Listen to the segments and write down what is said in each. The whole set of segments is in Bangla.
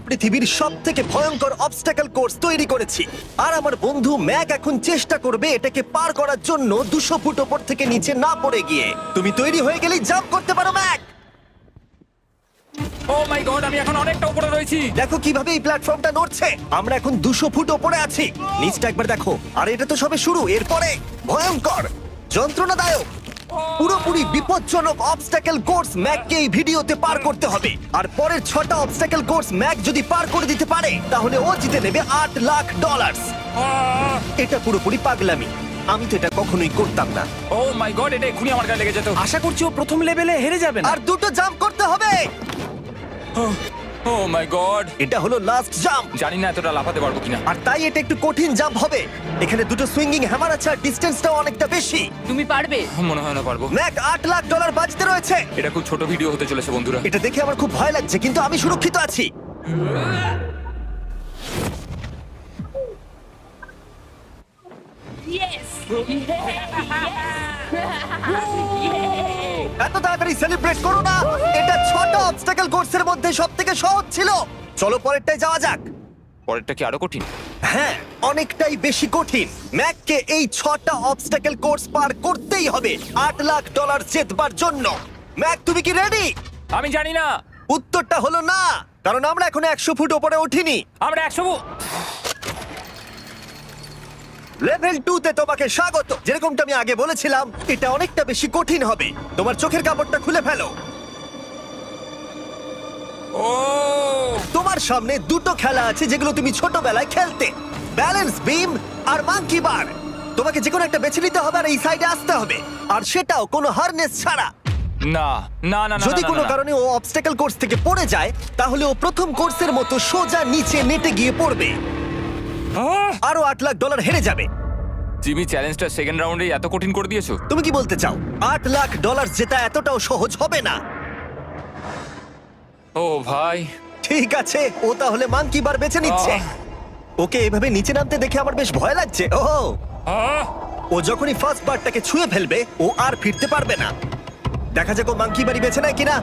পৃথিবীর সবথেকে ভয়ঙ্কর অবস্টাকল কোর্স তৈরি করেছি। আর আমার বন্ধু ম্যাক এখন চেষ্টা করবে এটাকে পার করার জন্য 200 ফুট ওপর থেকে নিচে না পড়ে গিয়ে। তুমি তৈরি হয়ে গেলেই জাম্প করতে পারো ম্যাক। ও মাই গড, আমি এখন অনেকটা উপরে রয়েছি। দেখো কিভাবে এই প্ল্যাটফর্মটা নড়ছে। আমরা এখন 200 ফুট ওপরে আছি। নিচটা একবার দেখো। আর এটা তো সবে শুরু, এরপরে ভয়ঙ্কর, যন্ত্রণাদায়ক, পুরোপুরি বিপজ্জনক অবস্টাকল কোর্স ম্যাককে এই ভিডিওতে পার করতে হবে। আর পরের 6টা অবস্টাকল কোর্স ম্যাক যদি পার করে দিতে পারে তাহলে ও জিতে নেবে $8 লাখ। এটা পুরোপুরি পাগলামি। আমি তো এটা কখনোই করতাম না। ও মাই গড, এটা এক্ষুনি আমার গায়ে লেগে যেত। আশা করছি ও প্রথম লেভেলে হেরে যাবে না। আর দুটো জাম্প করতে হবে। ও মাই গড, এটা হলো লাস্ট জাম্প। জানি না এতটা লাফাতে পারবো কিনা। আর তাই এটা একটু কঠিন জাম্প হবে। এখানে দুটো সুইঙ্গিং হ্যামার আছে আর ডিসটেন্সটাও অনেকটা বেশি। তুমি পারবে। মনে হয় না পারবো। ম্যাক $8 লাখ বাজিতে রয়েছে। এটা খুব ছোট ভিডিও হতে চলেছে বন্ধুরা। এটা দেখে আমার খুব ভয় লাগছে, কিন্তু আমি সুরক্ষিত আছি। ইয়েস এত তাড়াতাড়ি সেলিব্রেট করো না। এটা 6টা অবস্টাকল কোর্সের মধ্যে সবথেকে সহজ ছিল। চলো পরেরটায় যাওয়া যাক। পরেরটা কি আরো কঠিন? হ্যাঁ, অনেকটাই বেশি কঠিন। ম্যাককে এই 6টা অবস্টাকল কোর্স পার করতেই হবে $8 লাখ জেতবার জন্য। ম্যাক, তুমি কি রেডি? আমি জানি না। উত্তরটা হলো না, কারণ আমরা এখনো 100 ফুট উপরে উঠিনি। আমরা 100 লেভেল 2 তে তোমাকে স্বাগত। যেরকমটা আমি আগে বলেছিলাম, এটা অনেকটা বেশি কঠিন হবে। তোমার চোখের কাপড়টা খুলে ফেলো। ও তোমার সামনে দুটো খেলা আছে যেগুলো তুমি ছোটবেলায় খেলতে, ব্যালেন্স বিম আর মাঙ্কি বার। তোমাকে যে কোনো একটা বেছে নিতে হবে আর এই সাইডে আসতে হবে, আর সেটাও কোনো হারনেস ছাড়া। না না না না, যদি না, কোনো না, না। কারণে ও অবস্টাকল কোর্স থেকে পড়ে যায় তাহলে ও প্রথম কোর্সের মতো সোজা নিচে নেটে গিয়ে পড়বে। আরো $8 লাখ হেরে যাবে। জিমি, চ্যালেঞ্জটা সেকেন্ড রাউন্ডেই এত কঠিন করে দিয়েছো। তুমি কি বলতে চাও $8 লাখ জেতা এতটাও সহজ হবে না? ও ভাই, ঠিক আছে, ও তাহলে মাঙ্কি বার বেছে নিচ্ছে। ওকে এভাবে নিচে নামতে দেখে আমার বেশ ভয় লাগছে। ও যখনই ফার্স্ট বারটাকে ছুঁয়ে ফেলবে ও আর ফিরতে পারবে না। দেখা যাক ও মাঙ্কি বাড়ি বেছে নেয় কিনা।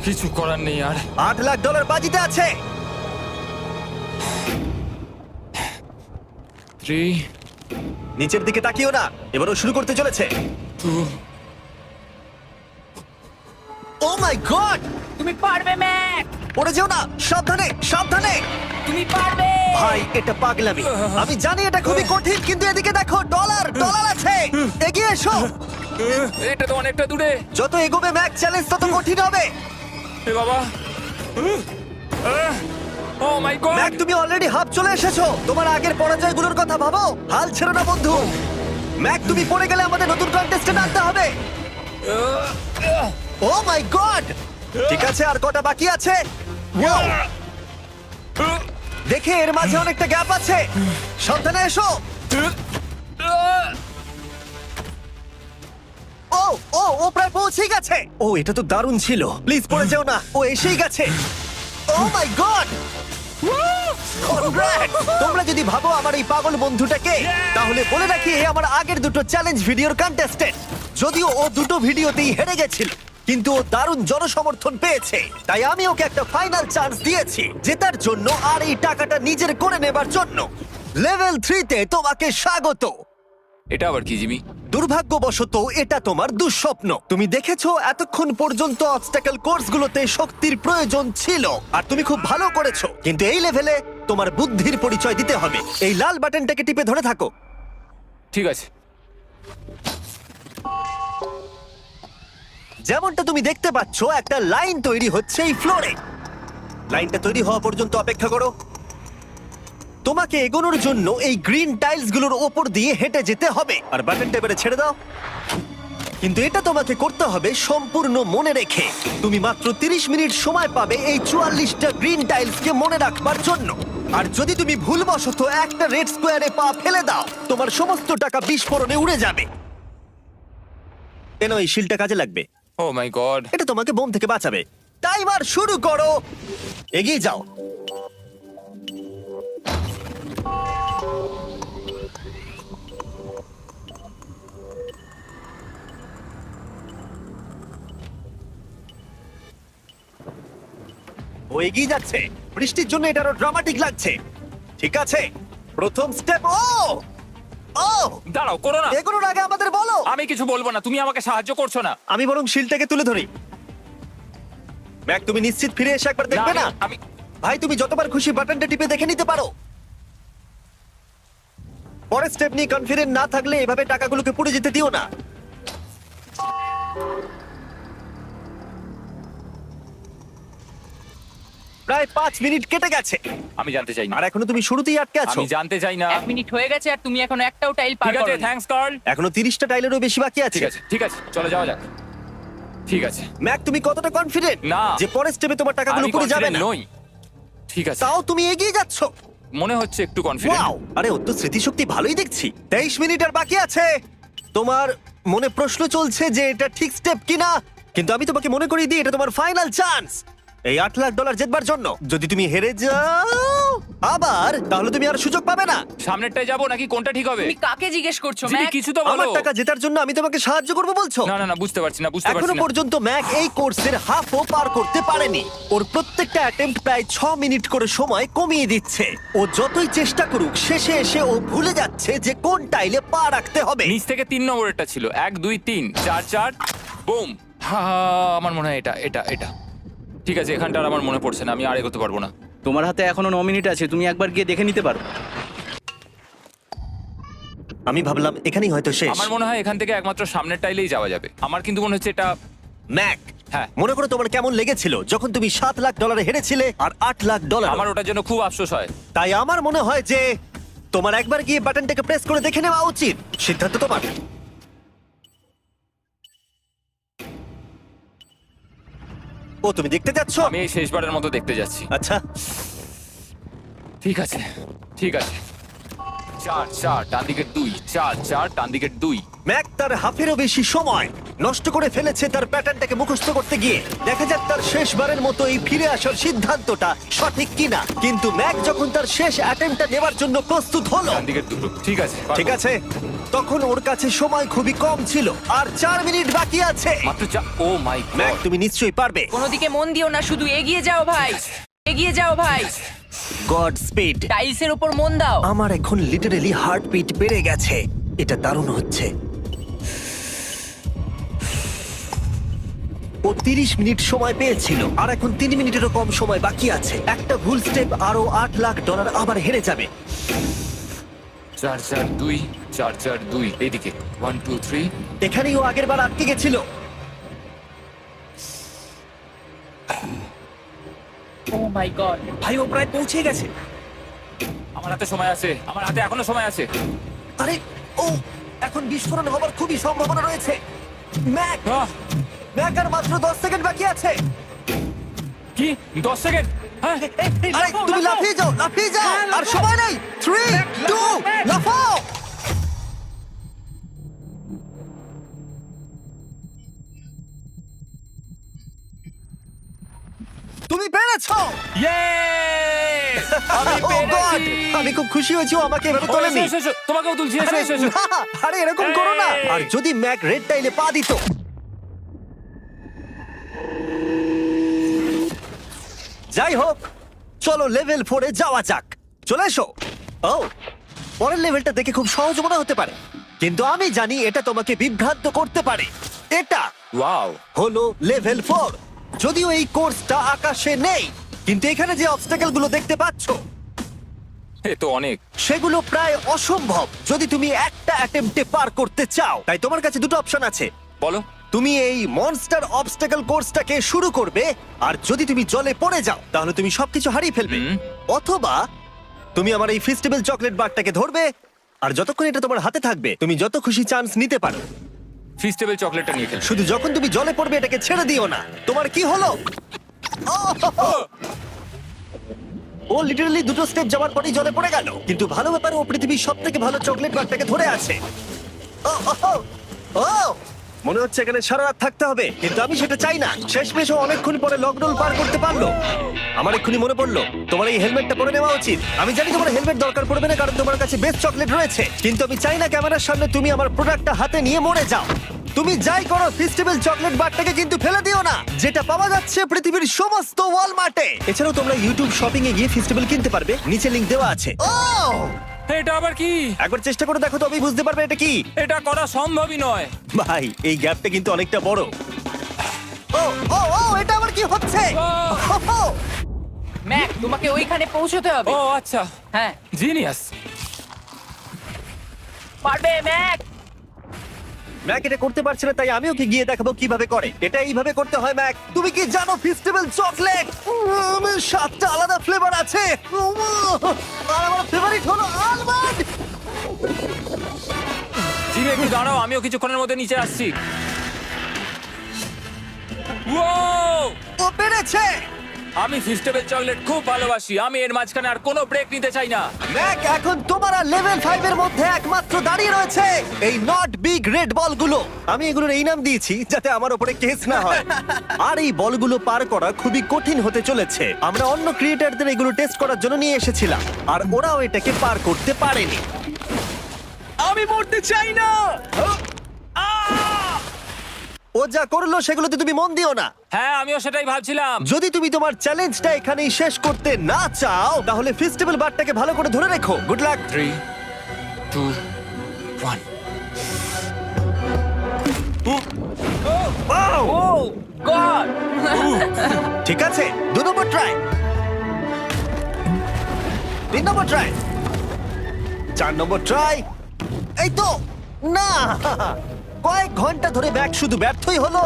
কিছু করার নেই আর। $8 লাখ বাজিতে আছে। 3 নিচের দিকে তাকিও না, এবারও শুরু করতে চলেছে। 2 ও মাই গড, তুমি পারবে ম্যাক। পড়ে যেও না, সাবধানে সাবধানে। তুমি পারবে। ভাই, এটা পাগলামি। আমি জানি এটা খুবই কঠিন, কিন্তু এদিকে দেখো, ডলার আছে। এগিয়ে এসো। এটা তো অনেকটা দূরে। যত এগোবে ম্যাক চ্যালেঞ্জ তত কঠিন হবে। এ বাবা, ও মাই গড। ম্যাক, তুমি অলরেডি হাফ চলে এসেছো। তোমার আগের পরাজয়গুলোর কথা ভাবো। হাল ছেড়ো না বন্ধু। ম্যাক, তুমি পড়ে গেলে আমাদের নতুন কন্টেস্টেন্ট আনতে হবে। ও মাই গড। ঠিক আছে, আর কটা বাকি আছে? Wow! দেখে এর মাঝে অনেকটা গ্যাপ আছে। সাবধানে এসো। ও ও ও প্রায় পৌঁছে গেছে। ও, এটা তো দারুণ ছিল। প্লিজ পড়ে যেও না, ও এসেই গেছে। ও মাই গড, তোমরা যদি ভাবো আমার এই পাগল বন্ধুটাকে, তাহলে বলে রাখি এ আমার আগের দুটো চ্যালেঞ্জ ভিডিওর কন্টেস্টেন্ট। যদিও ও দুটো ভিডিওতেই হেরে গেছিল, কিন্তু ও দারুণ জনসমর্থন পেয়েছে। তাই আমি ওকে একটা ফাইনাল চান্স দিয়েছি জেতার জন্য আর এই টাকাটা নিজের করে নেবার জন্য। লেভেল 3 তে তোমাকে স্বাগত। এটা আবার কি জিমি? দুর্ভাগ্যবশত এটা তোমার দুঃস্বপ্ন। তুমি দেখেছো এতক্ষণ পর্যন্ত অবস্টাকল কোর্সগুলোতে শক্তির প্রয়োজন ছিল, আর তুমি খুব ভালো করেছো। কিন্তু এই লেভেলে তোমার বুদ্ধির পরিচয় দিতে হবে। এই লাল বাটনটাকে টিপে ধরে থাকো। ঠিক আছে। যেমনটা তুমি দেখতে পাচ্ছ, একটা লাইন তৈরি হচ্ছে এই ফ্লোরে। লাইনটা তৈরি হওয়া পর্যন্ত অপেক্ষা করো। তোমাকে এগোনোর জন্য এই গ্রিন টাইলস গুলোর ওপর দিয়ে হেঁটে যেতে হবে। আর বাটনটা এবারে ছেড়ে দাও। কিন্তু এটা তোমাকে করতে হবে সম্পূর্ণ মনে রেখে। তুমি মাত্র 30 মিনিট সময় পাবে এই 44টা গ্রিন টাইলসকে মনে রাখবার জন্য। আর যদি তুমি ভুলবশত একটা রেড স্কোয়ারে পা ফেলে দাও, তোমার সমস্ত টাকা বিস্ফোরণে উড়ে যাবে। কেন, এই শিলটা কাজে লাগবে। ও মাই গড। এটা তোমাকে বোম থেকে বাঁচাবে। টাইমার শুরু করো, এগিয়ে যাও। ও এগিয়ে যাচ্ছে। বৃষ্টির জন্য এটা আরো ড্রামাটিক লাগছে। ঠিক আছে, প্রথম স্টেপ। ও দাঁড়াও, করো না। এগুলোর আগে আমাদের বলো। আমি কিছু বলবো না, তুমি আমাকে সাহায্য করছো না। আমি বরং শিলটাকে তুলে ধরি। ম্যাক, তুমি নিশ্চিত ফিরে এসে একবার দেখবে না? আমি ভাই, তুমি যতবার খুশি বাটনটা টিপে দেখে নিতে পারো। পরের স্টেপ নিয়ে কনফিডেন্ট না থাকলে এভাবে টাকাগুলোকে পুড়ে যেতে দিও না। প্রায় 5 মিনিট কেটে গেছে আমি জানতে চাই না। আর এখনো তুমি শুরুতেই আটকে আছো। আমি জানতে চাই না। 1 মিনিট হয়ে গেছে আর তুমি এখন একটাও টাইল পার ঠিক আছে, করোনি। Thanks Carl. এখনো 30টা টাইলেরও বেশি বাকি আছে। ঠিক আছে, ঠিক আছে, চলে যাওয়া যাক। ঠিক আছে। ম্যাক, তুমি কতটা কনফিডেন্ট না। যে পরের স্টেপে তোমার টাকাগুলো আমি পুড়ে যাবে confident না? নই। ঠিক আছে, তাও তুমি এগিয়ে যাচ্ছ। মনে হচ্ছে একটু কনফিডেন্ট। ওয়াও, আরে ওর তো স্মৃতিশক্তি ভালোই দেখছি। 23 মিনিট আর বাকি আছে। তোমার মনে প্রশ্ন চলছে যে এটা ঠিক স্টেপ কিনা, কিন্তু আমি তোমাকে মনে করিয়ে দিই এটা তোমার ফাইনাল চান্স এই $8 লাখ জেতবার জন্য। যদি তুমি হেরে যাও আবার, তাহলে তুমি আর সুযোগ পাবে না। সামনেরটায় যাবো নাকি কোনটা ঠিক হবে? তুমি কাকে জিজ্ঞেস করছো জিমি, ম্যাক? কিছু তো আমার বলো। টাকা জেতার জন্য আমি তোমাকে সাহায্য করবো বলছো? না না না, বুঝতে পারছি না, বুঝতে এখনো পারছি না। পর্যন্ত ম্যাক এই কোর্সের হাফও পার করতে পারেনি। ওর প্রত্যেকটা অ্যাটেম্প্ট প্রায় 6 মিনিট করে সময় কমিয়ে দিচ্ছে। ও যতই চেষ্টা করুক, শেষে এসে ও ভুলে যাচ্ছে যে কোন টাইলে পা রাখতে হবে। নিচ থেকে 3 নম্বরেরটা ছিল 1 2 3 4 4 বুম। আমার মনে হয় এটা এটা এটা ঠিক আছে। এখানটা আর আমার মনে পড়ছে না, আমি আর এগোতে পারবো না। তোমার হাতে এখনো 9 মিনিট আছে, তুমি একবার গিয়ে দেখে নিতে পারো। আমি ভাবলাম এখানেই হয়তো শেষ। আমার মনে হয় এখান থেকে একমাত্র সামনের টাইলেই যাওয়া যাবে। আমার কিন্তু মনে হচ্ছে এটা। ম্যাক, হ্যাঁ। মনে করো তোমার কেমন লেগেছিল যখন তুমি $7 লাখ হেরেছিলে আর $8 লাখ। আমার ওটার জন্য খুব আফসোস হয়। তাই আমার মনে হয় যে তোমার একবার গিয়ে বাটনটাকে প্রেস করে দেখে নেওয়া উচিত। সিদ্ধান্ত তোমার। ও, তুমি দেখতে যাচ্ছ? আমি এই শেষবারের মতো দেখতে যাচ্ছি। আচ্ছা, ঠিক আছে, ঠিক আছে। 4 4 ডান দিকের 2, 4 4 ডান দিকের 2। ম্যাক তার হাফেরও বেশি সময় নষ্ট করে ফেলেছে তার প্যাটার্নটাকে মুখস্থ করতে গিয়ে। দেখা যাক তার শেষবারের মতো এই ফিরে আসার সিদ্ধান্তটা সঠিক কিনা। কিন্তু ম্যাক যখন তার শেষ অ্যাটেম্পটা নেবার জন্য প্রস্তুত হলো, ডান দিকের 2। ঠিক আছে, ঠিক আছে, তখন ওর কাছে সময় খুবই কম ছিল আর 4 মিনিট বাকি আছে। মাত্র 4। ও মাই ম্যাক, গড। তুমি নিশ্চয়ই পারবে। কোনো দিকে মন দিও না, শুধু এগিয়ে যাও ভাই, এগিয়ে যাও ভাই। God speed. টাইলসের উপর মন দাও। আমার এখন লিটারালি হার্টবিট বেড়ে গেছে। এটা দারুণ হচ্ছে। ও 30 মিনিট সময় পেয়েছিল আর এখন 3 মিনিটেরও কম সময় বাকি আছে। একটা ভুল স্টেপ আরো $8 লাখ আবার হেরে যাবে। 4 4 2 4 4 2 এইদিকে 1 2 3। এখানেই ও আগের বার আটকে গেছিল। ও মাই গড। ভাই, ও প্রায় পৌঁছে গেছে। আমার হাতে সময় আছে, আমার হাতে এখনো সময় আছে। আরে, ও এখন বিস্ফোরণ হবার খুবই সম্ভাবনা রয়েছে। ম্যাক, আহ, ম্যাক আর মাত্র 10 সেকেন্ড বাকি আছে। কি 10 সেকেন্ড? হ্যাঁ, আরে তুমি লাফিয়ে যাও, লাফিয়ে যাও। আর সময় নেই। 3 2 লাফাও। তুমি পেরেছো। Yay! আমি Oh God! পেরেছি। আমি খুব খুশি হয়েছি ও আমাকে এভাবে ও, তোলেনি। এসো, এসো, এসো। তোমাকেও তুলছি, এসো, আরে এসো, এসো। না, আরে এরকম করো না। এই। আর যদি ম্যাক রেড টাইলে পা দিত। যাই হোক, চলো লেভেল 4 এ যাওয়া যাক। চলে এসো। ও, পরের লেভেলটা দেখে খুব সহজ মনে হতে পারে, কিন্তু আমি জানি এটা তোমাকে বিভ্রান্ত করতে পারে। এটা ওয়াও। হলো লেভেল 4। যদিও এই কোর্সটা আকাশে নেই, কিন্তু এখানে যে অবস্টাকেল গুলো দেখতে পাচ্ছো এ তো অনেক। সেগুলো প্রায় অসম্ভব যদি তুমি একটা অ্যাটেম্পটে পার করতে চাও। তাই তোমার কাছে দুটো অপশন আছে। বলো। তুমি এই মনস্টার অবস্টাকেল কোর্সটাকে শুরু করবে, আর যদি তুমি জলে পড়ে যাও তাহলে তুমি সবকিছু হারিয়ে ফেলবে। হুম। অথবা তুমি আমার এই ফেস্টিভ্যাল চকলেট বারটাকে ধরবে, আর যতক্ষণ এটা তোমার হাতে থাকবে তুমি যত খুশি চান্স নিতে পারো। ফিস্টেবল চকলেটটা নিয়ে খেল। শুধু যখন তুমি জলে পড়বে এটাকে ছেড়ে দিও না। তোমার কি হলো? ও লিটারালি দুটো স্টেপ যাওয়ার পরেই জলে পড়ে গেল। কিন্তু ভালো ব্যাপার, ও পৃথিবীর সবথেকে ভালো চকলেট বারটাকে ধরে আছে। ও, ও, ও, ও! মনে হচ্ছে এখানে সারা রাত থাকতে হবে, কিন্তু আমি সেটা চাই না। শেষমেশ ও অনেকক্ষণ পরে লকডাউন পার করতে পারলো। আমার এক্ষুনি মনে পড়লো তোমার এই হেলমেটটা পরে নেওয়া উচিত। আমি জানি তোমার হেলমেট দরকার পড়বে না, কারণ তোমার কাছে বেস্ট চকলেট রয়েছে, কিন্তু আমি চাই না ক্যামেরার সামনে তুমি আমার প্রোডাক্টটা হাতে নিয়ে মরে যাও। তুমি যাই করো ফেস্টিভ্যাল চকলেট বারটাকে কিন্তু ফেলে দিও না, যেটা পাওয়া যাচ্ছে পৃথিবীর সমস্ত ওয়ালমার্টে। এছাড়াও তোমরা ইউটিউব শপিং এ গিয়ে ফেস্টিভ্যাল কিনতে পারবে, নিচে লিংক দেওয়া আছে। ও এটা আবার কি? একবার চেষ্টা করে দেখো, তবেই বুঝতে পারবে এটা কি। এটা করা সম্ভবই নয়। ভাই এই গ্যাপটা কিন্তু অনেকটা বড়। ও ও ও এটা আবার কি হচ্ছে? ও, ম্যাক, তোমাকে ওইখানে পৌঁছতে হবে। ও আচ্ছা, হ্যাঁ, জিনিয়াস। পারবে ম্যাক। ম্যাক এটা করতে পারছে না, তাই আমি ওকে গিয়ে দেখাবো কিভাবে করে। এটা এইভাবে করতে হয় ম্যাক। তুমি কি জানো ফেস্টিভ্যাল চকলেট 7টা আলাদা ফ্লেভার আছে, আর আমার ফেভারিট হলো আলমন্ড। জিমি একটু দাঁড়াও, আমিও কিছুক্ষণের মধ্যে নিচে আসছি। Wow! ও পেরেছে। আমি ফেস্টিভ্যাল চকলেট খুব ভালোবাসি। আমি এর মাঝখানে আর কোনো ব্রেক নিতে চাই না। ম্যাক এখন তোমার আর লেভেল 5 এর মধ্যে একমাত্র দাঁড়িয়ে রয়েছে এই নট বিগ রেড বলগুলো। আমি এগুলোর এই নাম দিয়েছি যাতে আমার উপরে কেস না হয়। আর এই বলগুলো পার করা খুবই কঠিন হতে চলেছে। আমরা অন্য ক্রিয়েটারদের এগুলো টেস্ট করার জন্য নিয়ে এসেছিলাম, আর ওরাও এটাকে পার করতে পারেনি। আমি মরতে চাই না। ও যা করলো সেগুলোতে তুমি মন দিও না। হ্যাঁ, আমিও সেটাই ভাবছিলাম। যদি তুমি তোমার চ্যালেঞ্জটা এখানেই শেষ করতে না চাও, তাহলে ফেস্টিভ্যাল বারটাকে ভালো করে ধরে রেখো। Good luck. 3, 2, 1। ও গড! ঠিক আছে, 2 নম্বর ট্রাই, 3 নম্বর ট্রাই, 4 নম্বর ট্রাই। এই তো না, কয়েক ঘন্টা ধরে ব্যাগ শুধু ব্যর্থই হলো,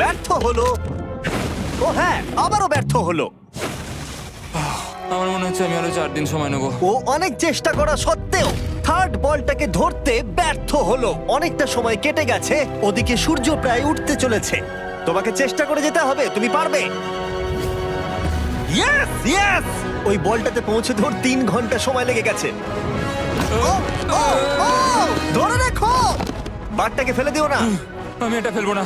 ব্যর্থ হলো। ও হ্যাঁ, আবারও ব্যর্থ হলো। আমার মনে হচ্ছে আমি আরো 4 দিন সময় নেবো। ও অনেক চেষ্টা করা সত্ত্বেও থার্ড বলটাকে ধরতে ব্যর্থ হলো। অনেকটা সময় কেটে গেছে, ওদিকে সূর্য প্রায় উঠতে চলেছে। তোমাকে চেষ্টা করে যেতে হবে, তুমি পারবে। ইয়েস ইয়েস, ওই বলটাতে পৌঁছতে ওর 3 ঘন্টা সময় লেগে গেছে। ও, ও, ও, ধরে রাখো, বারটাকে ফেলে দিও না। আমি এটা ফেলবো না।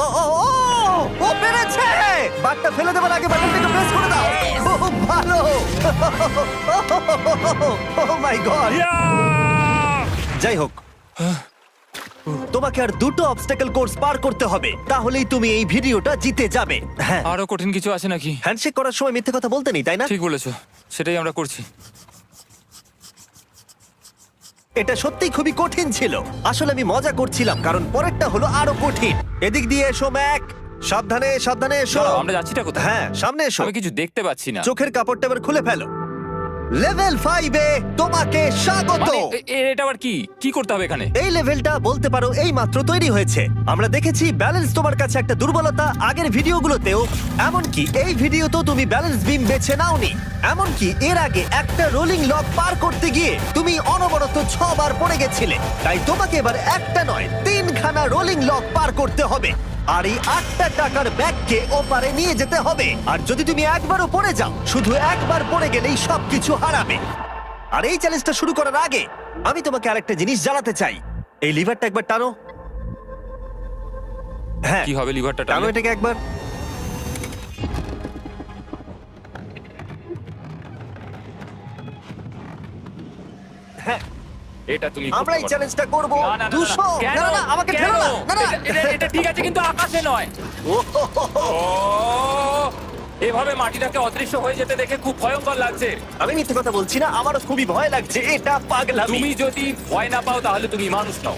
ও ও ও, ও পেরেছে। বারটা ফেলে দেবার আগে বাটনটাকে প্রেস করে দাও। খুব ভালো। ও মাই গড। যাই হোক, তোমাকে আর 2টো অবস্টাকেল কোর্স পার করতে হবে, তাহলেই তুমি এই ভিডিওটা জিতে যাবে। হ্যাঁ, আরো কঠিন কিছু আছে নাকি? হ্যান্ডশেক করার সময় মিথ্যে কথা বলতে নেই, তাই না? ঠিক বলেছো, সেটাই আমরা করছি। এটা সত্যিই খুবই কঠিন ছিল। আসলে আমি মজা করছিলাম, কারণ পরেরটা হলো আরো কঠিন। এদিক দিয়ে এসো ম্যাক, সাবধানে সাবধানে এসো। দাঁড়াও, আমরা যাচ্ছিটা কোথায়? হ্যাঁ, সামনে এসো। আমি কিছু দেখতে পাচ্ছি না। চোখের কাপড়টা এবার খুলে ফেলো। লেভেল 5 এ তোমাকে স্বাগত। মানে, এটা আবার কি কি করতে হবে এখানে? এই লেভেলটা বলতে পারো এই মাত্র তৈরি হয়েছে। আমরা দেখেছি ব্যালেন্স তোমার কাছে একটা দুর্বলতা আগের ভিডিওগুলোতেও, এমনকি এই ভিডিওতেও তুমি ব্যালেন্স বিম বেছে নাওনি। এমনকি এর আগে একটা রোলিং লক পার করতে গিয়ে তুমি অনবরত 6 বার পড়ে গেছিলে। তাই তোমাকে এবার একটা নয় 3খানা রোলিং লক পার করতে হবে, আর এই 8টা টাকার ব্যাগকে ওপারে নিয়ে যেতে হবে। আর যদি তুমি একবারও পড়ে যাও, শুধু একবার পড়ে গেলেই সবকিছু হারাবে। আর এই চ্যালেঞ্জটা শুরু করার আগে আমি তোমাকে আরেকটা জিনিস জানাতে চাই। এই লিভারটা একবার টানো। হ্যাঁ, কি হবে লিভারটা টানো টানলে? এটাকে একবার। হ্যাঁ, এটা তুমি আমরা এই চ্যালেঞ্জটা করব। না, না, না, না, 200 কেন? না না, আমাকে কেন? ঠেলো না। না না, এটা ঠিক আছে, কিন্তু আকাশে নয়। ও, হো, হো, হো। ও, এভাবে মাটিটাকে অদৃশ্য হয়ে যেতে দেখে খুব ভয়ঙ্কর লাগছে। আমি মিথ্যে কথা বলছি না, আমারও খুবই ভয় লাগছে। এটা পাগলামি। তুমি যদি ভয় না পাও তাহলে তুমি মানুষ নও।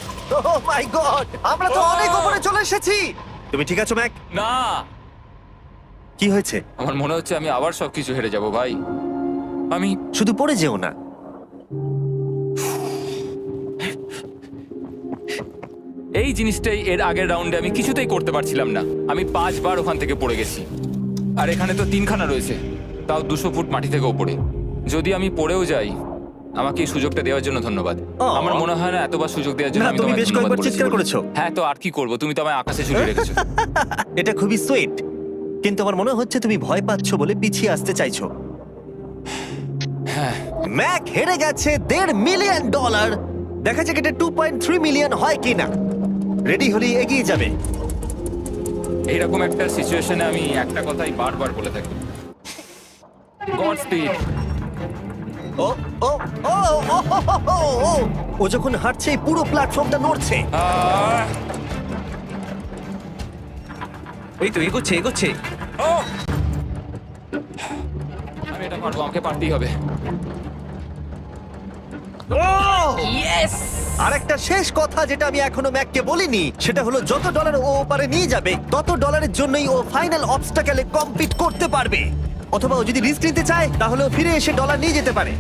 ও মাই গড, আমরা তো Oh! অনেক উপরে চলে এসেছি। তুমি ঠিক আছো ম্যাক? না, কি হয়েছে? আমার মনে হচ্ছে আমি আবার সবকিছু হেরে যাব ভাই। আমি শুধু পড়ে যেও না। এই জিনিসটাই এর আগের রাউন্ডে আমি কিছুতেই করতে পারছিলাম না। আমি 5 বার ওখান থেকে পড়ে গেছি, আর এখানে তো 3খানা রয়েছে, তাও 200 ফুট মাটি থেকে ওপরে। যদি আমি পড়েও যাই, আমাকে এই সুযোগটা দেওয়ার জন্য ধন্যবাদ। আমার মনে হয় না এতবার সুযোগ দেওয়ার জন্য না, আমি তুমি তোমায় বেশ ধন্যবাদ কয়েকবার চিৎকার বলেছি। করেছো। হ্যাঁ, তো আর কি করব, তুমি তো আমায় আকাশে ঝুলিয়ে রেখেছো। এটা খুবই সুইট, কিন্তু আমার মনে হচ্ছে তুমি ভয় পাচ্ছ বলে পিছিয়ে আসতে চাইছো। হ্যাঁ, ম্যাক হেরে গেছে $1.5 মিলিয়ন। দেখা যাক এটা 2.3 মিলিয়ন হয় কিনা। রেডি হলেই এগিয়ে যাবে। এইরকম একটা সিচুয়েশনে আমি একটা কথাই বারবার বলে থাকি, গড স্পিড। ও ও ও ও, ও, ও, ও, ও যখন হাঁটছে এই পুরো প্ল্যাটফর্মটা নড়ছে। আহ, এই তো এগোচ্ছে এগোচ্ছে। ও! আমি এটা পারবো, আমাকে পারতেই হবে। ইয়েস! আর একটা শেষ কথা যেটা আমি এখনো ম্যাককে বলিনি, সেটা হলো যত ডলার ও ওপারে নিয়ে যাবে তত ডলারের জন্যই ও ফাইনাল অবস্টাকেলে কমপ্লিট করতে পারবে। অথবা ও যদি রিস্ক নিতে চায় তাহলে ও ফিরে এসে ডলার নিয়ে যেতে পারে।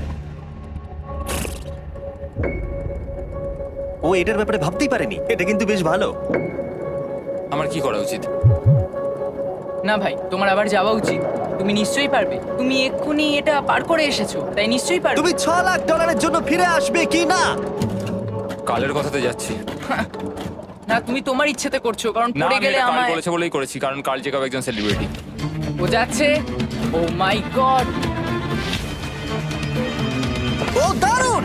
ও এটার ব্যাপারে ভাবতেই পারেনি। এটা কিন্তু বেশ ভালো। আমার কি করা উচিত? না ভাই, তোমার আবার যাওয়া উচিত। তুমি নিশ্চয়ই পারবে। তুমি এক্ষুনি এটা পার করে এসেছো, তাই নিশ্চয়ই পারবে। তুমি $6 লাখ জন্য ফিরে আসবে কি না? কালের কথাতে যাচ্ছি। না, তুমি তোমার ইচ্ছেতে করছো, কারণ না, পড়ে আমি গেলে এটা কাল আমায়। বলেছে বলেই করেছি, কারণ কাল জেকাব একজন সেলিব্রিটি। ও যাচ্ছে। ও মাই গড! ও দারুণ!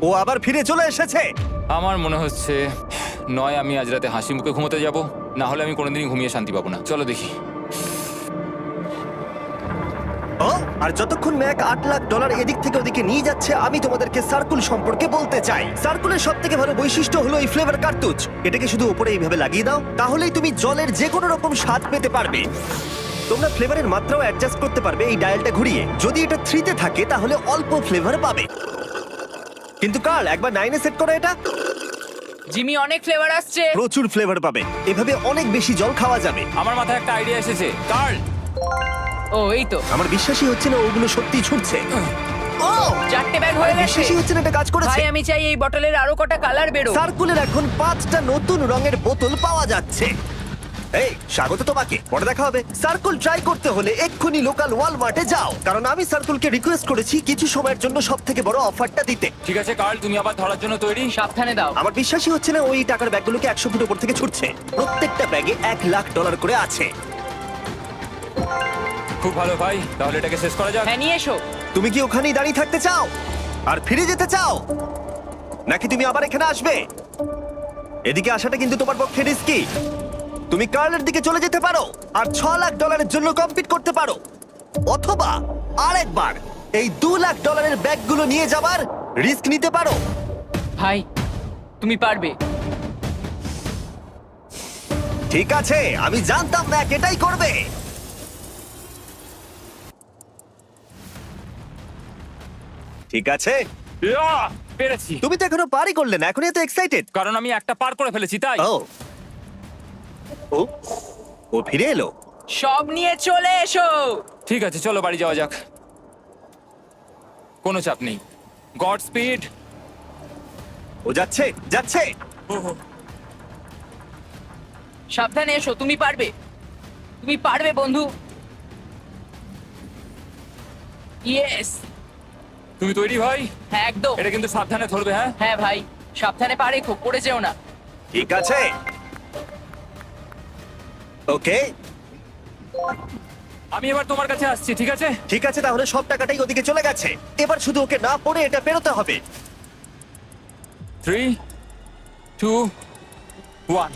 ও আবার ফিরে চলে এসেছে। আমার মনে হচ্ছে নয় আমি আজ রাতে হাসি মুখে ঘুমোতে যাব, না হলে আমি কোনোদিনই ঘুমিয়ে শান্তি পাবো না। চলো দেখি। ও, আর যতক্ষণ ম্যাক $8 লাখ এদিক থেকে ওদিকে নিয়ে যাচ্ছে, আমি তোমাদেরকে সার্কুল সম্পর্কে বলতে চাই। সার্কুলের সব থেকে ভালো বৈশিষ্ট্য হলো এই ফ্লেভার কার্তুজ। এটাকে শুধু উপরে এইভাবে লাগিয়ে দাও, তাহলেই তুমি জলের যে কোনো রকম স্বাদ পেতে পারবে। তোমরা ফ্লেভারের মাত্রাও অ্যাডজাস্ট করতে পারবে এই ডায়ালটা ঘুরিয়ে। যদি এটা 3 তে থাকে তাহলে অল্প ফ্লেভার পাবে, কিন্তু কাল একবার 9 এ সেট করো এটা, জিমি, অনেক ফ্লেভার আসছে। প্রচুর ফ্লেভার পাবে। এভাবে অনেক বেশি জল খাওয়া যাবে। আমার মাথায় একটা আইডিয়া এসেছে। কার্ল, ও এই তো, আমার বিশ্বাসই হচ্ছে না ওগুলো সত্যিই ছুটছে। ও, 4টে ব্যাগ হয়ে গেছে। বিশ্বাসই হচ্ছে না এটা কাজ করেছে। ভাই, আমি চাই এই বটলের আরো কটা কালার বেরো। সার্কুলের এখন 5টা নতুন রঙের বোতল পাওয়া যাচ্ছে। এই, স্বাগত তোমাকে। পরে দেখা হবে। সার্কুল ট্রাই করতে হলে এক্ষুনি লোকাল ওয়ালমার্টে যাও, কারণ আমি সার্কুলকে রিকোয়েস্ট করেছি কিছু সময়ের জন্য সবথেকে বড় অফারটা দিতে। ঠিক আছে কার্ল, তুমি আবার ধরার জন্য তৈরি? সাবধানে দাও। আমার বিশ্বাসই হচ্ছে না ওই টাকার ব্যাগগুলোকে 100 ফুট উপর থেকে ছুটছে। প্রত্যেকটা ব্যাগে $1 লাখ করে আছে। খুব ভালো ভাই, তাহলে এটাকে শেষ করা যাক। হ্যাঁ, নিয়ে এসো। তুমি কি ওখানেই দাঁড়িয়ে থাকতে চাও আর ফিরে যেতে চাও, নাকি তুমি আবার এখানে আসবে? এদিকে আসাটা কিন্তু তোমার পক্ষে রিস্কি। তুমি কার্লের দিকে চলে যেতে পারো আর $6 লাখ জন্য কম্পিট করতে পারো, অথবা আরেকবার এই $2 লাখ ব্যাগগুলো নিয়ে যাবার রিস্ক নিতে পারো। ভাই, তুমি পারবে। ঠিক আছে, আমি জানতাম না এটাই করবে। ঠিক আছে, ইয়াহ! পেরেছি, তুমি তো এখনো পারই করলে না, এখনই এত এক্সাইটেড। কারণ আমি একটা পার করে ফেলেছি তাই। ও ও, ও ফিরে এলো। সব নিয়ে চলে এসো। ঠিক আছে, চলো বাড়ি যাওয়া যাক। কোনো চাপ নেই। God speed. ও যাচ্ছে যাচ্ছে। সাবধানে এসো, তুমি পারবে। তুমি পারবে বন্ধু। ইয়েস! তুমি তৈরি ভাই? হ্যাঁ, একদম। এটা কিন্তু সাবধানে ধরবে, হ্যাঁ? হ্যাঁ ভাই, সাবধানে পারে, খুব পড়ে যেও না। ঠিক আছে, ওকে আমি এবার তোমার কাছে আসছি, ঠিক আছে? ঠিক আছে, তাহলে সব টাকাটাই ওদিকে চলে গেছে। এবার শুধু ওকে না পড়ে এটা পেরোতে হবে। 3, 2, 1।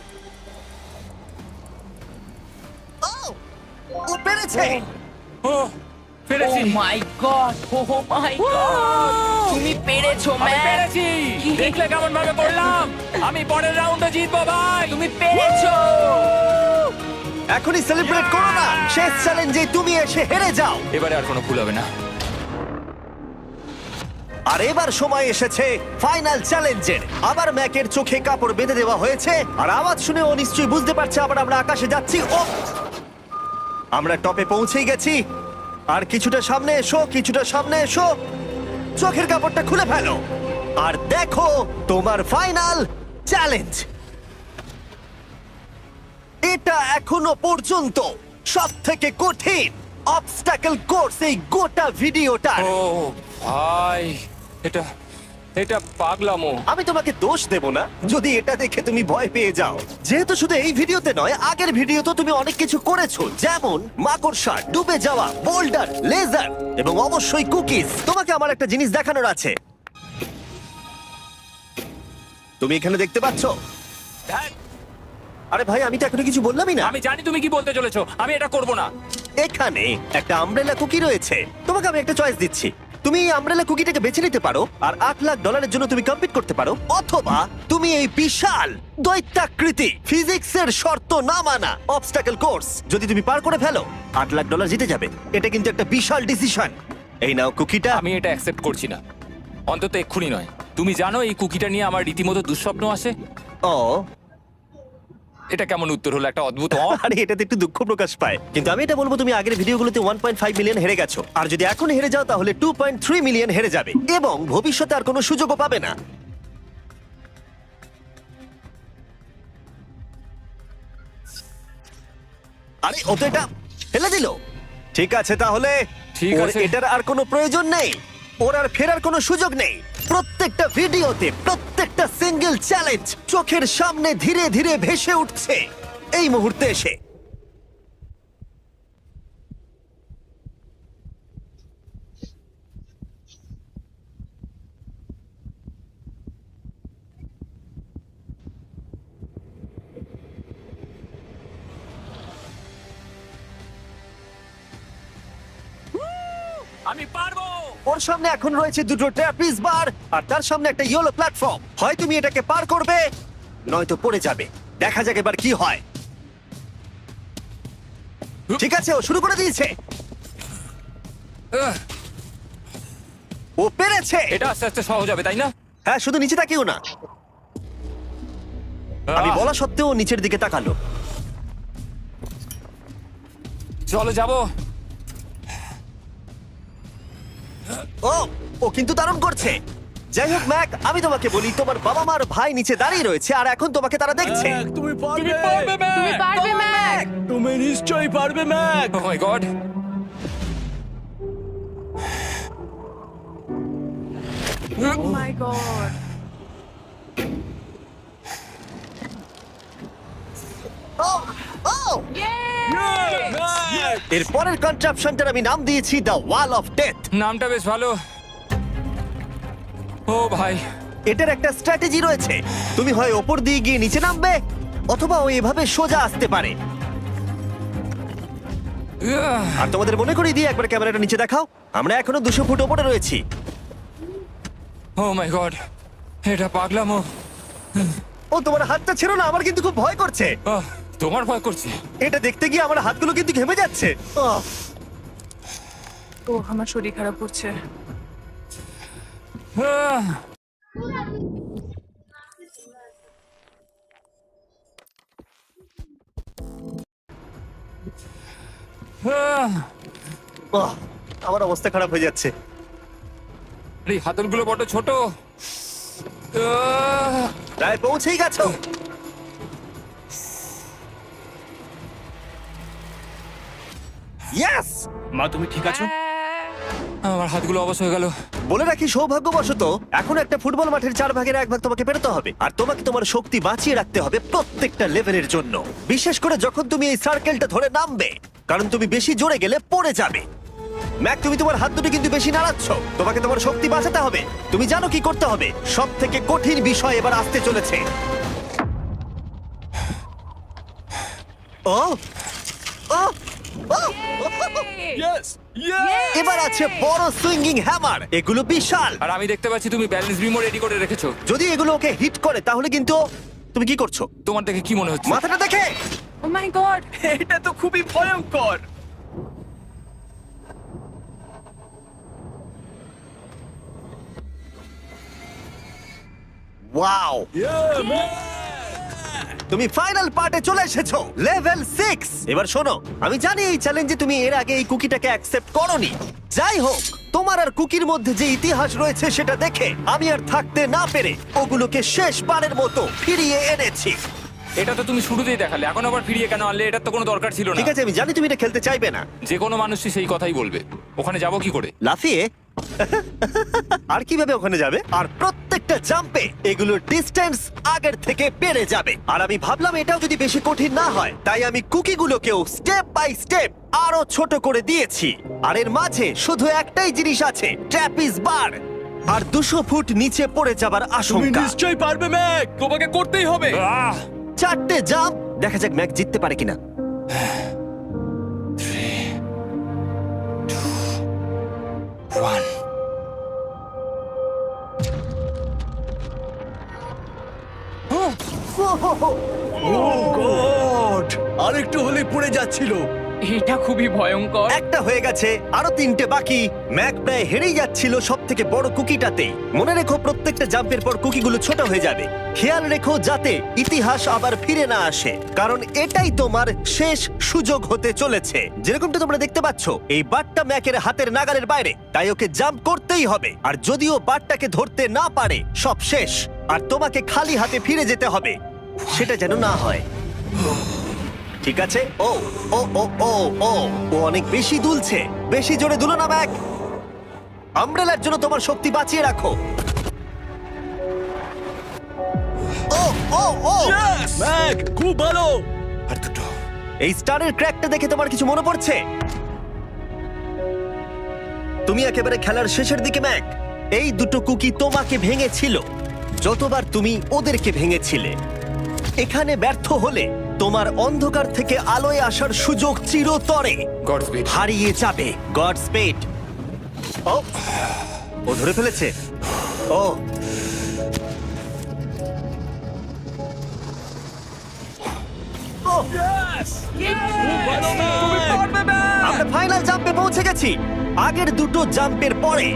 ও, ও পেরেছে। ও পেরেছি। ও মাই গড! ও মাই গড! তুমি পেরেছো, আমি ম্যান! পেরেছি। দেখলে কেমন ভাবে করলাম? আমি পরের রাউন্ডে জিতবো ভাই। তুমি পেরেছো! এখনই সেলিব্রেট করো না, শেষ চ্যালেঞ্জে তুমি এসে হেরে যাও। এবারে আর কোনো ভুল হবে না। আর এবার সময় এসেছে ফাইনাল চ্যালেঞ্জের। আবার ম্যাকের চোখে কাপড় বেঁধে দেওয়া হয়েছে, আর আওয়াজ শুনে ও নিশ্চয়ই বুঝতে পারছে আবার আমরা আকাশে যাচ্ছি। ও, আমরা টপে পৌঁছেই গেছি। আর কিছুটা সামনে এসো, কিছুটা সামনে এসো। চোখের কাপড়টা খুলে ফেলো আর দেখো তোমার ফাইনাল চ্যালেঞ্জ। এটা এখনো পর্যন্ত সবথেকে কঠিন অবস্টাকেল কোর্স এই গোটা ভিডিওটা। ও ভাই, এটা এটা পাগলামো। আমি তোমাকে দোষ দেব না যদি এটা দেখে তুমি ভয় পেয়ে যাও, যেহেতু শুধু এই ভিডিওতে নয়, আগের ভিডিওতে তুমি অনেক কিছু করেছো, যেমন মাকড়সা, ডুবে যাওয়া, বোল্ডার, লেজার এবং অবশ্যই কুকিজ। তোমাকে আমার একটা জিনিস দেখানোর আছে। তুমি এখানে দেখতে পাচ্ছ? ধ্যাৎ, আরে ভাই, আমি তো এখনো কিছু বললামই না। আমি জানি তুমি কি বলতে চলেছো। আমি এটা করব না। এখানে একটা আমব্রেলা কুকি রয়েছে। তোমাকে আমি একটা চয়েস দিচ্ছি, তুমি এই আমব্রেলা কুকিটাকে বেছে নিতে পারো আর $8 লাখ জন্য তুমি কম্পিট করতে পারো, অথবা তুমি এই বিশাল দৈত্যাকৃতি ফিজিক্সের শর্ত না মানা অবস্টাকল কোর্স যদি তুমি পার করে ফেলো, $8 লাখ জিতে যাবে। এটা কিন্তু একটা বিশাল ডিসিশন। এই নাও কুকিটা। আমি এটা অ্যাকসেপ্ট করছি না, অন্তত এক্ষুনি নয়। তুমি জানো এই কুকিটা নিয়ে আমার রীতিমতো দুঃস্বপ্ন আসে। ও এটা কেমন উত্তর হলো, একটা অদ্ভুত আরে এটাতে একটু দুঃখ প্রকাশ পায়, কিন্তু আমি এটা বলবো তুমি আগের ভিডিওগুলোতে 1.5 মিলিয়ন হেরে গেছো, আর যদি এখন হেরে যাও তাহলে 2.3 মিলিয়ন হেরে যাবে এবং ভবিষ্যতে আর কোনো সুযোগও পাবে না। আরে ও তো এটা ফেলে দিল। ঠিক আছে তাহলে ঠিক ওর আছে। এটার আর কোনো প্রয়োজন নেই, ওর আর ফেরার কোনো সুযোগ নেই। প্রত্যেকটা ভিডিওতে প্রত্যেকটা সিঙ্গেল চ্যালেঞ্জ চোখের সামনে ধীরে ধীরে ভেসে উঠছে এই মুহূর্তে এসে। আমি পারবো। ওর সামনে এখন রয়েছে দুটো ট্র্যাপিজ বার আর তার সামনে একটা ইয়েলো প্ল্যাটফর্ম। হয় তুমি এটাকে পার করবে নয়তো পড়ে যাবে। দেখা যাক এবার কি হয়। ঠিক আছে, ও শুরু করে দিয়েছে, ও পেরেছে। এটা আস্তে আস্তে সহজ হবে, তাই না? হ্যাঁ, শুধু নিচে তাকিও না। আমি বলা সত্ত্বেও ও নিচের দিকে তাকালো। চলো যাবো। ও ও কিন্তু দারুণ করছে। যাই হোক ম্যাক, আমি তোমাকে বলি তোমার বাবা মার ভাই নিচে দাঁড়িয়ে রয়েছে আর এখন তোমাকে তারা দেখছে। তুমি পারবে তুমি পারবে ম্যাক। তুমি নিশ্চয়ই পারবে ম্যাক। ও মাই গড। ও মাই গড। ও ও এর পরের কনট্রাপশনটার আমি নাম দিয়েছি দ্য ওয়াল অফ ডেথ। নামটা বেশ ভালো। ও ভাই, এটার একটা স্ট্র্যাটেজি রয়েছে। তুমি হয় ওপর দিয়ে গিয়ে নিচে নামবে, অথবা ও এভাবে সোজা আসতে পারে। আর তোমাদের মনে করিয়ে দিয়ে একবার ক্যামেরাটা নিচে দেখাও। আমরা এখনো 200 ফুট ওপরে রয়েছি। ও মাই গড, এটা পাগলামো। ও তোমার হাতটা ছেড়ো না, আমার কিন্তু খুব ভয় করছে। তোমার ভয় করছে? এটা দেখতে গিয়ে আমার হাতগুলো কিন্তু ঘেমে যাচ্ছে। আহ, ও আমার শরীর খারাপ করছে। আহ! আহ! আহ, আমার অবস্থা খারাপ হয়ে যাচ্ছে। এই হাতলগুলো বড় ছোট। আহ! প্রায় পৌঁছেই গেছো। ইয়েস! মা তুমি ঠিক আছো? আমার হাতগুলো অবশ হয়ে গেল। বলে রাখি, সৌভাগ্যবশত এখন একটা ফুটবল মাঠের 4 ভাগের 1 ভাগ তোমাকে পেরোতে হবে, আর তোমাকে তোমার শক্তি বাঁচিয়ে রাখতে হবে প্রত্যেকটা লেভেলের জন্য, বিশেষ করে যখন তুমি এই সার্কেলটা ধরে নামবে, কারণ তুমি বেশি জোরে গেলে পড়ে যাবে। ম্যাক, তুমি তোমার হাত দুটো কিন্তু বেশি নাড়াচ্ছ। তোমাকে তোমার শক্তি বাঁচাতে হবে। তুমি জানো কি করতে হবে। সব থেকে কঠিন বিষয় এবার আসতে চলেছে। ও ও ও! ইয়েস এবার আছে বড় সুইঙ্গিং হ্যামার। এগুলো বিশাল। আর আমি দেখতে পাচ্ছি তুমি ব্যালেন্স বিমও রেডি করে রেখেছো। যদি এগুলো ওকে হিট করে তাহলে কিন্তু তুমি কি করছো? তোমার দেখে কি মনে হচ্ছে? মাথাটা দেখে। ও মাই গড। এটা তো খুবই ভয়ঙ্কর। ওয়াও, তুমি ফাইনাল পার্টে চলে এসেছো, লেভেল 6। এবার শোনো, আমি জানি এই চ্যালেঞ্জে তুমি এর আগে এই কুকিটাকে অ্যাকসেপ্ট করোনি। যাই হোক, তোমার আর কুকির মধ্যে যে ইতিহাস রয়েছে সেটা দেখে আমি আর থাকতে না পেরে ওগুলোকে শেষবারের মতো ফিরিয়ে এনেছি। এটা তো তুমি শুরুতেই দেখালে, এখন আবার ফিরিয়ে কেন আনলে? এটার তো কোনো দরকার ছিল না। ঠিক আছে, আমি জানি তুমি এটা খেলতে চাইবে না। যে কোনো মানুষই সেই কথাই বলবে। ওখানে যাবো কি করে? লাফিয়ে? আর কিভাবে ওখানে যাবে? আর প্রত্যেকটা জাম্পে এগুলোর ডিস্টেন্স আগের থেকে বেড়ে যাবে। আর আমি ভাবলাম এটাও যদি বেশি কঠিন না হয়, তাই আমি কুকিগুলোকেও স্টেপ বাই স্টেপ আরো ছোট করে দিয়েছি। আর এর মাঝে শুধু একটাই জিনিস আছে, ট্র্যাপিজ বার। আর 200 ফুট নিচে পড়ে যাবার তুমি আশঙ্কা। নিশ্চয়ই পারবে ম্যাক, তোমাকে করতেই হবে। আহ! 4টে জাম্প। দেখা যাক ম্যাক জিততে পারে কিনা। 3, 2, 1 ও গড! আরেকটু হলে পড়ে যাচ্ছিল। এটা খুবই ভয়ঙ্কর। একটা হয়ে গেছে, আরো তিনটে বাকি। ম্যাক প্রায় হেরেই যাচ্ছিল সব থেকে বড় কুকিটাতে। মনে রেখো প্রত্যেকটা জাম্পের পর কুকিগুলো ছোট হয়ে যাবে। খেয়াল রেখো যাতে ইতিহাস আবার ফিরে না আসে, কারণ এটাই তোমার শেষ সুযোগ হতে চলেছে। যেরকমটা তোমরা দেখতে পাচ্ছ, এই বারটা ম্যাকের হাতের নাগালের বাইরে, তাই ওকে জাম্প করতেই হবে। আর যদিও বারটাকে ধরতে না পারে, সব শেষ। আর তোমাকে খালি হাতে ফিরে যেতে হবে, সেটা যেন না হয়। ঠিক আছে। ও ও ও ও ও ও অনেক বেশি দুলছে। বেশি জোরে দুলো না ম্যাক। আমব্রেলার জন্য তোমার শক্তি বাঁচিয়ে রাখো। ও ও ও ম্যাক, খুব ভালো। আর দুটো। এই স্টারের ক্র্যাকটা দেখে তোমার কিছু মনে পড়ছে? তুমি একেবারে খেলার শেষের দিকে ম্যাক। এই দুটো কুকি তোমাকে ভেঙেছিল যতবার তুমি ওদেরকে ভেঙেছিলে। এখানে ব্যর্থ হলে তোমার অন্ধকার থেকে আলোয় আসার সুযোগ চিরতরে গড স্পিড। হারিয়ে যাবে। God speed. ও ও ধরে ফেলেছে। ও ও, আমরা ফাইনাল জাম্পে পৌঁছে গেছি। আগের দুটো জাম্পের পরে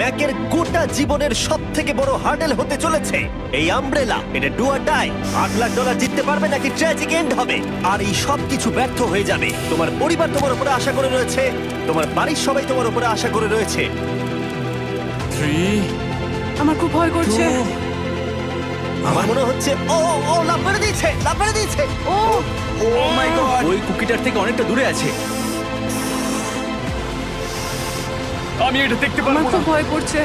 ম্যাকের গোটা জীবনের সব থেকে বড় হার্ডেল হতে চলেছে এই আমব্রেলা। এটা ডু অর ডাই। $8 লাখ জিততে পারবে নাকি ট্র্যাজিক এন্ড হবে। আর এই সব কিছু ব্যর্থ হয়ে যাবে। তোমার পরিবার তোমার উপরে আশা করে রয়েছে, তোমার বাড়ির সবাই তোমার উপরে আশা করে রয়েছে। 3 আমার খুব ভয় করছে। আমার মনে হচ্ছে ও ও লাভ মেরে দিয়েছে, লাভ মেরে দিয়েছে। ও ও মাই গড, ওই কুকিটার থেকে অনেকটা দূরে আছে। আমি এটা দেখতে আমার পারবো খুব না। ভয় করছে।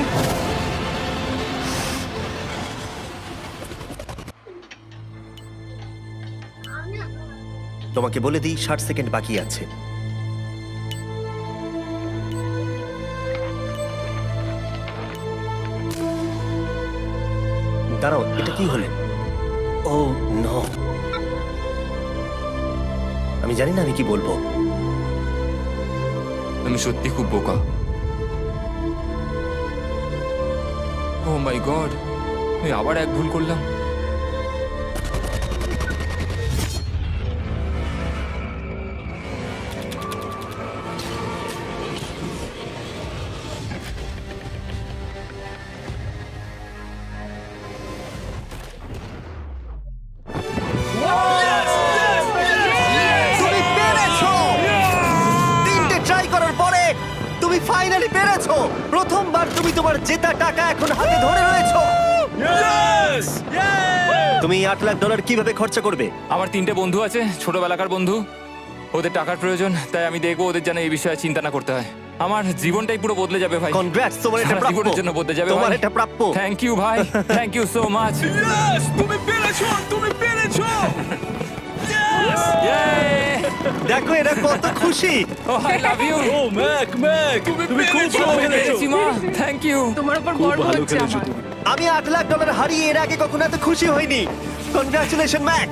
তোমাকে বলে দিই 60 সেকেন্ড বাকি আছে। দাঁড়াও, এটা কি হলো? ও নো, আমি জানি না আমি কি বলবো। আমি সত্যি খুব বোকা। ও মাই গড, আমি আবার এক ভুল করলাম। তুমি পেরেছো! তিনটে ট্রাই করার পরে তুমি ফাইনালি পেরেছো। প্রথমবার তুমি তোমার জেতা টাকা এখন হাতে ধরে রয়েছো। Yes! তুমি $8 লাখ কিভাবে খরচা করবে? আমার 3টে বন্ধু আছে, ছোটবেলাকার বন্ধু। ওদের টাকার প্রয়োজন, তাই আমি দেখবো ওদের যেন এই বিষয়ে চিন্তা না করতে হয়। আমার জীবনটাই পুরো বদলে যাবে ভাই। কনগ্রাটস, তোমার এটা সারা প্রাপ্য। জীবনের জন্য বদলে যাবে তোমার ভাই। এটা প্রাপ্য। থ্যাংক ইউ ভাই, thank you so much. Yes! তুমি পেরেছো, তুমি পেরেছো। দেখো এরা কত খুশি। Oh I love you. Oh Mac, Mac, তুমি খুব ভালো খেলেছো। মা, থ্যাংক ইউ। তোমার উপর খুব গর্ব ভালো হচ্ছে খেলেছো আমার। তুমি। আমি $8 লাখ হারিয়ে এর আগে কখনো এত খুশি হইনি। Congratulation Mac.